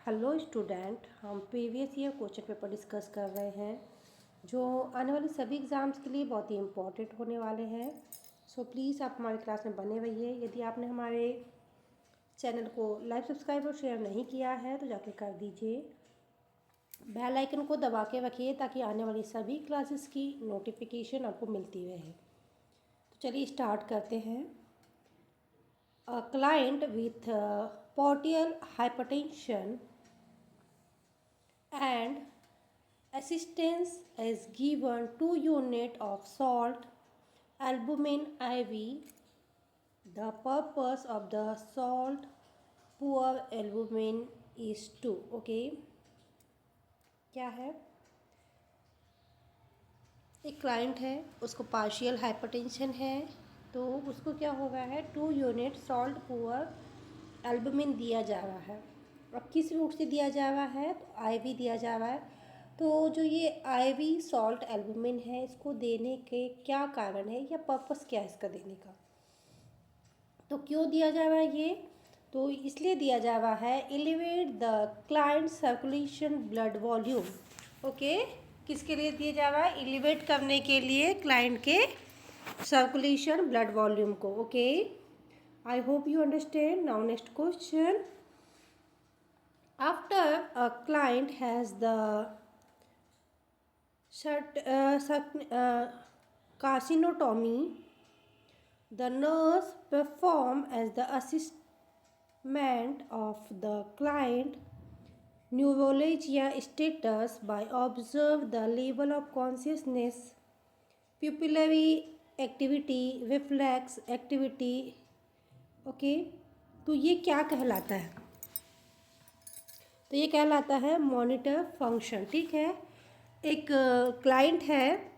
Hello student, हम previous year question paper discuss कर रहे हैं जो आने वाले सभी एग्ज़ाम्स के लिए बहुत ही इम्पोर्टेंट होने वाले हैं। सो प्लीज़ आप हमारे क्लास में बने रहिए। यदि आपने हमारे चैनल को लाइक, सब्सक्राइब और शेयर नहीं किया है तो जाके कर दीजिए। बेल आइकन को दबा के रखिए ताकि आने वाली सभी क्लासेस की नोटिफिकेशन आपको मिलती रहे। तो चलिए स्टार्ट करते हैं। A client with portal hypertension and assistance is given 2 units of salt albumin IV. The purpose of the salt poor albumin is to okay क्या है, एक क्लाइंट है, उसको पार्शियल हाइपरटेंशन है, तो उसको क्या हो रहा है 2 यूनिट सॉल्ट पुअर एल्बुमिन दिया जा रहा है। अब किस रूट से दिया जा रहा है तो आईवी दिया जा रहा है। तो जो ये आईवी सॉल्ट एल्बुमिन है इसको देने के क्या कारण है या पर्पस क्या है इसका देने का, तो क्यों दिया जा रहा है ये, तो इसलिए दिया जा रहा है elevate the client circulation blood volume. Okay, किसके लिए दिया जा रहा है, एलिवेट करने के लिए क्लाइंट के सर्कुलेशन ब्लड वॉल्यूम को। Okay, I hope you understand. Now next question, after a client has the carcinotomy, the nurse perform as the assessment of the client neurologia status by observe the level of consciousness, pupillary activity, reflex activity। Okay, तो ये क्या कहलाता है, तो ये कहलाता है monitor function. ठीक है, एक क्लाइंट है,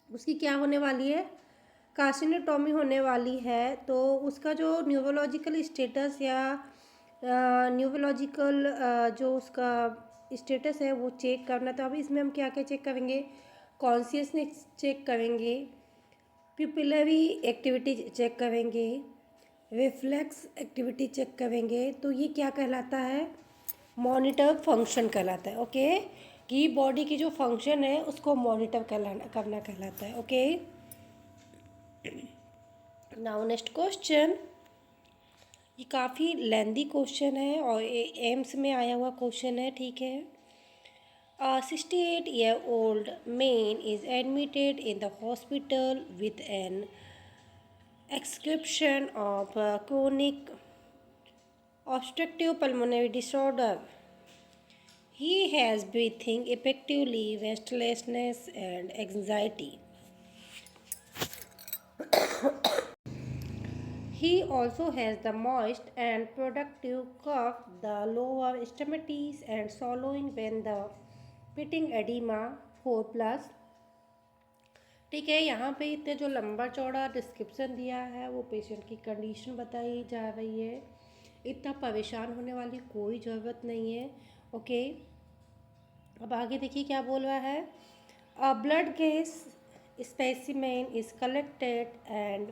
उसकी क्या होने वाली है, कार्सिनोटॉमी होने वाली है, तो उसका जो न्यूरोलॉजिकल स्टेटस या न्यूरोलॉजिकल जो उसका स्टेटस है वो चेक करना। तो अब इसमें हम क्या क्या चेक करेंगे, कॉन्शियसनेस चेक करेंगे, पिपिलरी एक्टिविटी चेक करेंगे, रिफ्लेक्स एक्टिविटी चेक करेंगे। तो ये क्या कहलाता है, मॉनिटर फंक्शन कहलाता है। ओके, कि बॉडी की जो फंक्शन है उसको मॉनिटर करना कहलाता है। ओके, नाउ नेक्स्ट क्वेश्चन, ये काफ़ी लेंदी क्वेश्चन है और एम्स में आया हुआ क्वेश्चन है। ठीक है, 68-year-old man is admitted in the hospital with an description of chronic obstructive pulmonary disorder. He has breathing effectively, restlessness and anxiety. He also has the moist and productive cough, the lower extremities and swallowing when the pitting edema 4+। ठीक है, यहाँ पे इतने जो लंबा चौड़ा description दिया है वो पेशेंट की कंडीशन बताई जा रही है। इतना परेशान होने वाली कोई ज़रूरत नहीं है। ओके, अब आगे देखिए क्या बोल रहा है, अ blood gas specimen is collected and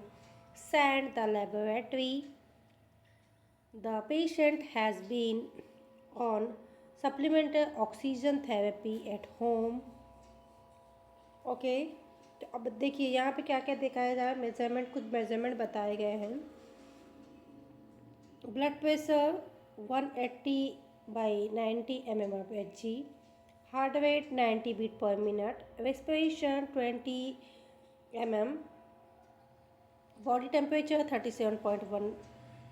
sent the laboratory. The patient has been on supplemental oxygen therapy at home. Okay, तो अब देखिए यहाँ पे क्या क्या दिखाया जा रहा है, मेजरमेंट, कुछ मेजरमेंट बताए गए हैं। Blood pressure 180/90 mmHg, heart rate 90 beat per minute, respiration 20 mm, body temperature 37.1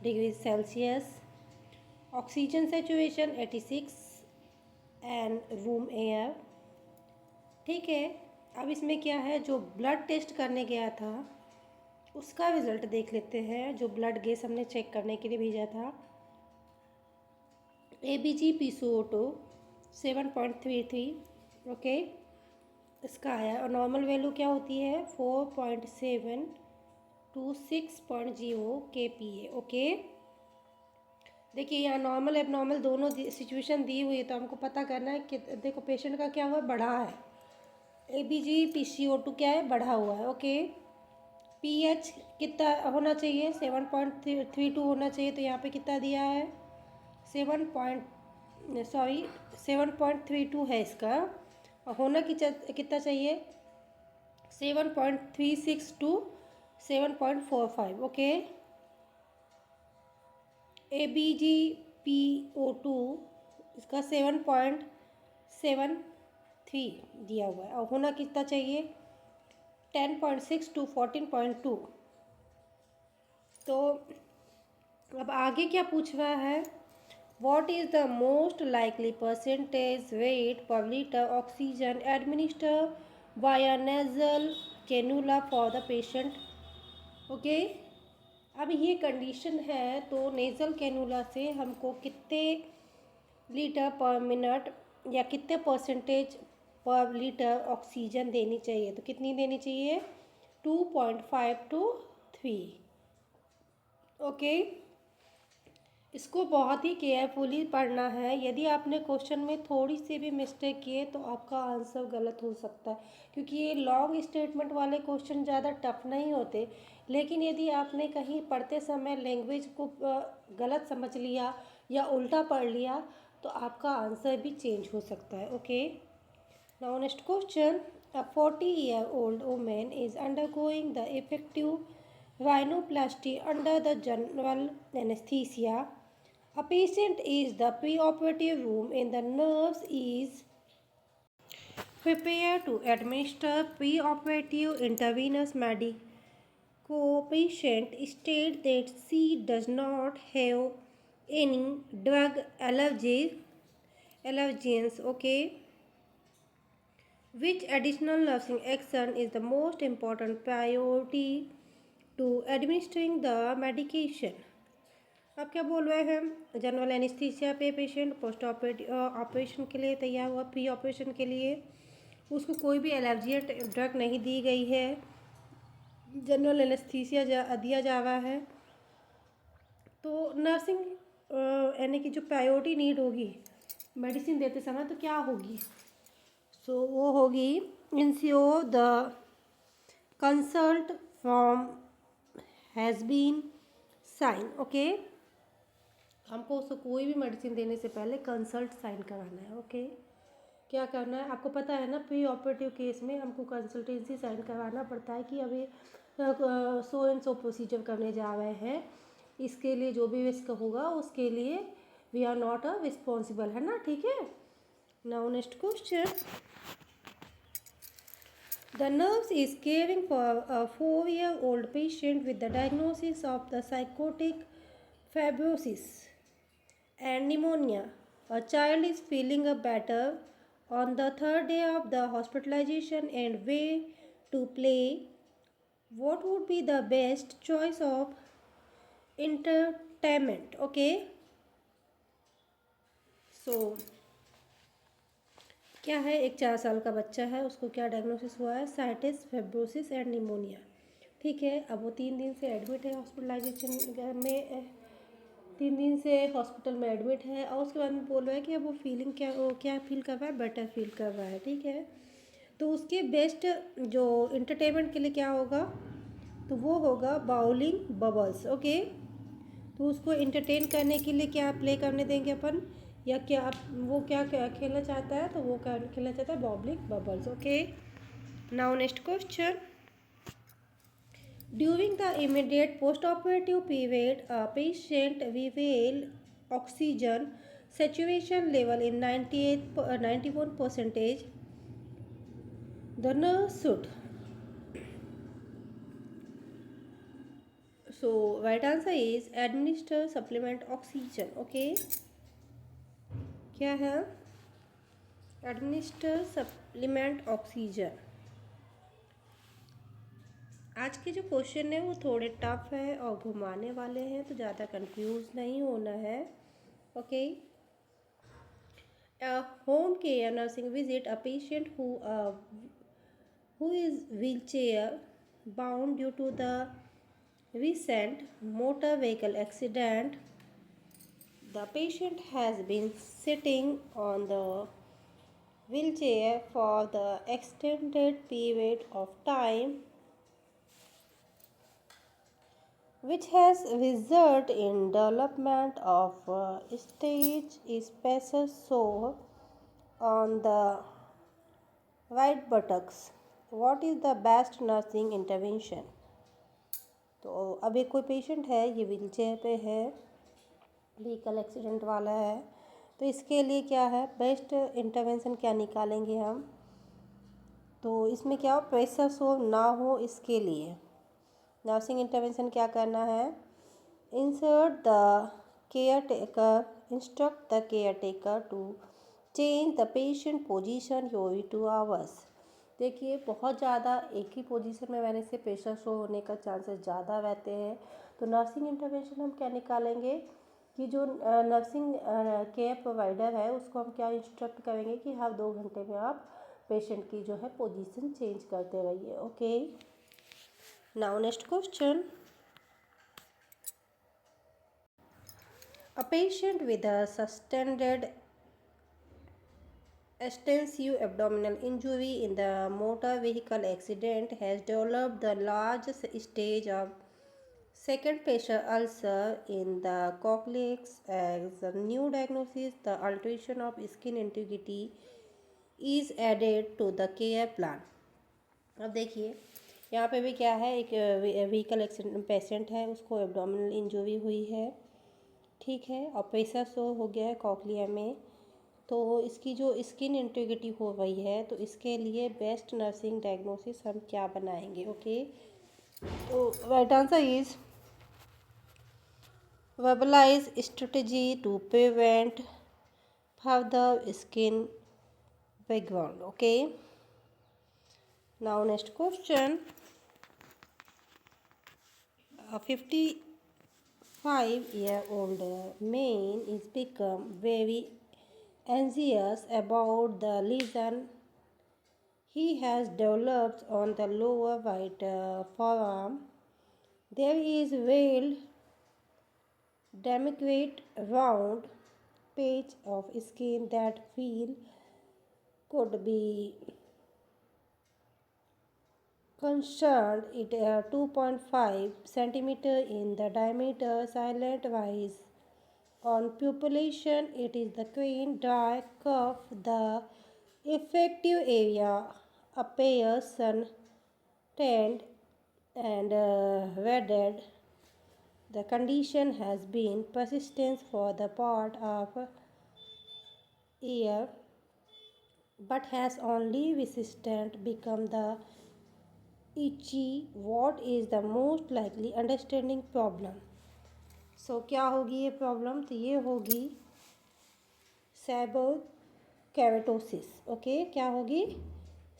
degree Celsius, oxygen saturation 86 and room air. ठीक है, अब इसमें क्या है, जो ब्लड टेस्ट करने गया था उसका रिजल्ट देख लेते हैं। जो ब्लड गैस हमने चेक करने के लिए भेजा था, ABG-PCO2 7.33। ओके, इसका आया और नॉर्मल वैल्यू क्या होती है 4.7 to 6.0 kPa। ओके, देखिए यहाँ नॉर्मल एबनॉर्मल दोनों सिचुएशन दी हुई है, तो हमको पता करना है कि देखो पेशेंट का क्या हुआ, बढ़ा है, ABG-PCO2 क्या है, बढ़ा हुआ है। ओके, pH कितना होना चाहिए, 7.32 होना चाहिए, तो यहाँ पे कितना दिया है सॉरी 7.32 है इसका, और होना कितना चाहिए 7.36 टू 7.45। ओके, ABgPO2 इसका 7.73 दिया हुआ है, और होना कितना चाहिए 10.6 टू 14.2। तो अब आगे क्या पूछ रहा है, What is the most likely percentage weight per liter oxygen administered via nasal cannula for the patient? Okay, अब ये कंडीशन है तो नेज़ल कैनुला से हमको कितने लीटर पर मिनट या कितने परसेंटेज पर लीटर ऑक्सीजन देनी चाहिए, तो कितनी देनी चाहिए 2.5 टू 3। ओके, इसको बहुत ही केयरफुली पढ़ना है। यदि आपने क्वेश्चन में थोड़ी सी भी मिस्टेक किए तो आपका आंसर गलत हो सकता है, क्योंकि ये लॉन्ग स्टेटमेंट वाले क्वेश्चन ज़्यादा टफ नहीं होते, लेकिन यदि आपने कहीं पढ़ते समय लैंग्वेज को गलत समझ लिया या उल्टा पढ़ लिया तो आपका आंसर भी चेंज हो सकता है। Okay, now next question, a 40-year-old woman is undergoing the effective rhinoplasty under the general anesthesia. A patient is the preoperative room and the nurse is prepared to administer preoperative intravenous medication. Patient states that she does not have any drug allergens. Okay, which additional nursing action is the most important priority to administering the medication? अब क्या बोल रहे हैं, general anaesthesia पे patient post operation के लिए तैयार हुआ, प्री ऑपरेशन के लिए उसको कोई भी एलर्जी ड्रग नहीं दी गई है, जनरल एनेस्थीसिया दिया जा रहा है, तो नर्सिंग यानी कि जो प्रायोरिटी नीड होगी मेडिसिन देते समय तो क्या होगी, सो वो होगी ensure the consent form has been sign. Okay, हमको उसको कोई भी मेडिसिन देने से पहले कंसल्ट साइन कराना है। ओके, क्या करना है आपको पता है ना, प्री ऑपरेटिव केस में हमको कंसल्टेंसी साइन करवाना पड़ता है कि अभी सो एंड सो प्रोसीजर करने जा रहे हैं, इसके लिए जो भी रिस्क होगा उसके लिए we are not a responsible, है ना, ठीक है। Now next question, the nurse is caring for a 4-year-old patient with the diagnosis of the psychotic fibrosis and pneumonia. A child is feeling better on the third day of the hospitalization and way to play. What would be the best choice of entertainment? Okay, so क्या है, एक 4 साल का बच्चा है, उसको क्या diagnosis हुआ है, साइटिस फाइब्रोसिस एंड निमोनिया, ठीक है। अब वो 3 दिन से एडमिट है हॉस्पिटलाइजेशन में, 3 दिन से हॉस्पिटल में एडमिट है, और उसके बाद में बोल रहा है कि अब वो फीलिंग क्या फील कर रहा है, बेटर फील कर रहा है, ठीक है। तो उसके बेस्ट जो इंटरटेनमेंट के लिए क्या होगा, तो वो होगा बाउलिंग बबल्स। ओके, तो उसको इंटरटेन करने के लिए क्या प्ले करने देंगे अपन, या क्या वो क्या खेलना चाहता है, तो वो खेलना चाहता है boggling bubbles. Okay, now next question, during the immediate post operative period a patient will oxygen saturation level in 91%, the nurse should, so right answer is administer supplement oxygen. Okay, क्या है, एडमिनिस्टर सप्लीमेंट ऑक्सीजन। आज के जो question है वो थोड़े tough है और घुमाने वाले हैं, तो ज़्यादा कंफ्यूज नहीं होना है। Okay, home care nursing visit a patient who is wheelchair bound due to the recent motor vehicle accident. The patient has been sitting on the wheelchair for the extended period of time. which has resulted in development of stage spaces sore on the right buttocks. What is the best nursing intervention? तो अब एक कोई patient है, ये wheel chair पे है, vehicle accident वाला है, तो इसके लिए क्या है बेस्ट इंटरवेंशन क्या निकालेंगे हम? तो इसमें क्या हो प्रेशर सो ना हो, इसके लिए नर्सिंग इंटरवेंशन क्या करना है? Insert the caretaker, instruct the caretaker to change the patient position every 2 hours. देखिए बहुत ज़्यादा एक ही पोजीशन में रहने से प्रेशर शो होने का चांसेस ज़्यादा रहते हैं। तो नर्सिंग इंटरवेंशन हम क्या निकालेंगे कि जो नर्सिंग केयर प्रोवाइडर है उसको हम क्या इंस्ट्रक्ट करेंगे कि हर 2 घंटे में आप पेशेंट की जो है पोजीशन चेंज करते रहिए। Okay, now next question. A patient with a sustained extensive abdominal injury in the motor vehicle accident has developed the largest stage of second pressure ulcer in the coccyx. As a new diagnosis, the alteration of skin integrity is added to the care plan. अब देखिए यहाँ पे भी क्या है, एक vehicle accident patient है, उसको एब्डोमिनल इंजरी हुई है, ठीक है, और प्रेशर शो हो गया है कॉक्लिया में, तो इसकी जो स्किन इंटीग्रिटी हो रही है, तो इसके लिए बेस्ट नर्सिंग डायग्नोसिस हम क्या बनाएंगे? ओके, तो right answer is verbalize strategy to prevent further skin background. Okay, now next question. A 55-year-old man is become very anxious about the lesion he has developed on the lower right forearm. There is veiled demarcate round patch of skin that feel could be concerned. It 2.5 centimeter in the diameter, silent wise on pupillation. It is the queen dry cuff. The effective area appears sun tanned and reddened. The condition has been persistent for the part of a year, but has only resistant become the itchy. What is the most likely understanding problem? So क्या होगी ये problem? तो ये होगी सेबोकेविटोसिस। Okay, क्या होगी?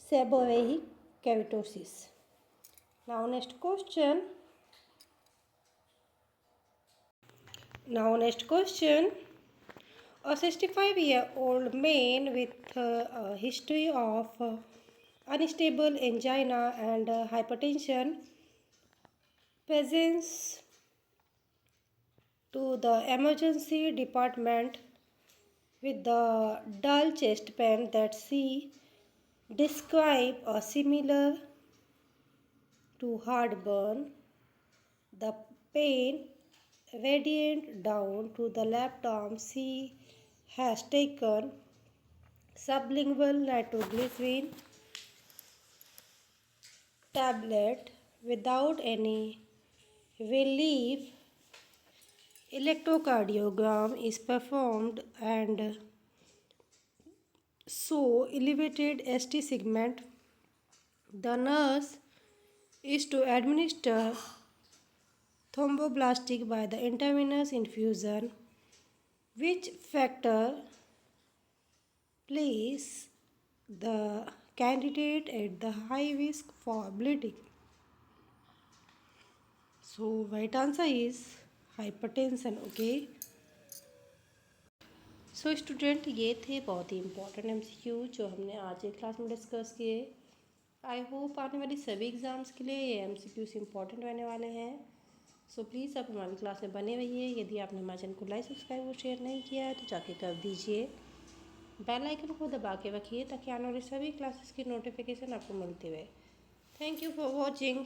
Seborrhoeic keratosis. Now next question. A 65-year-old man with a history of unstable angina and hypertension presents to the emergency department with the dull chest pain that she described as similar to heartburn. The pain radiant down to the left arm. She has taken sublingual nitroglycerin tablet without any relief. Electrocardiogram is performed and so elevated ST segment. The nurse is to administer thromboblastic by the intravenous infusion. Which factor place the candidate at the high risk for bleeding? So right answer is hypertension. Okay, so student ये थे बहुत ही important MCQ जो हमने आज की class में discuss किए। I hope आने वाली सभी एग्ज़ाम्स के लिए ये MCQs इम्पोर्टेंट रहने वाले हैं। सो प्लीज़ आप हमारी क्लास में बने रहिए। यदि आपने हमारे चैनल को लाइक सब्सक्राइब और शेयर नहीं किया है तो जाके कर दीजिए। बेल आइकन को दबा के रखिए ताकि आने वाली सभी क्लासेस की नोटिफिकेशन आपको मिलती रहे। Thank you for watching.